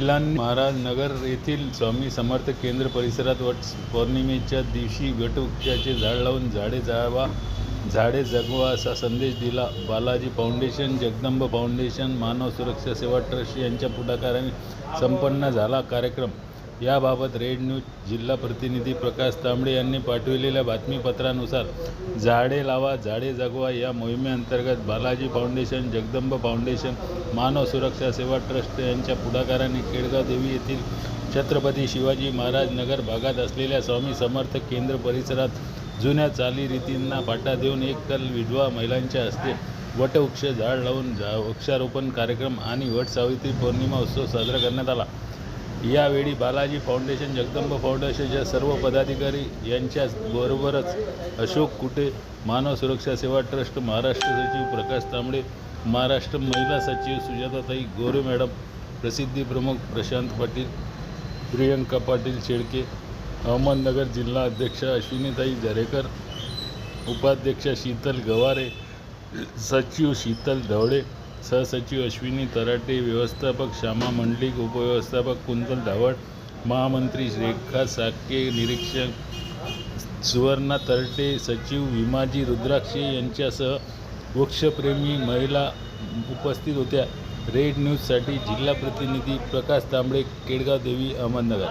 महिलांनी महाराज नगर येथील स्वामी समर्थ केंद्र परिसरात वट पौर्णिमेच्या दिवशी वटवृक्षाचे झाड लावून झाडे जगवा असा संदेश दिला. बालाजी फाउंडेशन, जगदंब फाउंडेशन, मानव सुरक्षा सेवा ट्रस्ट यांच्या पुढाकाराने संपन्न झाला कार्यक्रम. याबाबत रेड न्यूज जिल्हा प्रतिनिधी प्रकाश तांबडे यांनी पाठविलेल्या बातमीपत्रानुसार झाडे लावा झाडे जगवा या मोहिमेअंतर्गत बालाजी फाउंडेशन, जगदंब फाउंडेशन, मानव सुरक्षा सेवा ट्रस्ट यांच्या पुढाकाराने केडगाव देवी येथील छत्रपती शिवाजी महाराज नगर भागात असलेल्या स्वामी समर्थ केंद्र परिसरात जुन्या चालीरीतींना फाटा देऊन एकल विधवा महिलांच्या हस्ते वटवृक्ष झाड लावून वृक्षारोपण कार्यक्रम आणि वट सावित्री पौर्णिमा उत्सव साजरा करण्यात आला. यावेळी बालाजी फाउंडेशन, जगदंब फाउंडेशनच्या सर्व पदाधिकारी यांच्या बरोबरच अशोक कुटे, मानव सुरक्षा सेवा ट्रस्ट महाराष्ट्र सचिव प्रकाश तांबडे, महाराष्ट्र महिला सचिव सुजाताताई गोरे मॅडम, प्रसिद्धी प्रमुख प्रशांत पाटील, प्रियंका पाटील शेळके, अहमदनगर जिल्हा अध्यक्ष अश्विनीताई जरेकर, उपाध्यक्ष शीतल गवारे, सचिव शीतल धवडे, सहसचिव अश्विनी तराटे, व्यवस्थापक श्यामा मंडलिक, उपव्यवस्थापक कुंतल धावड, महामंत्री रेखा साके, निरीक्षक सुवर्णा तरटे, सचिव विमाजी रुद्राक्षे यांच्यासह वृक्षप्रेमी महिला उपस्थित होत्या. रेड न्यूजसाठी जिल्हा प्रतिनिधी प्रकाश तांबडे, केडगाव देवी, अहमदनगर.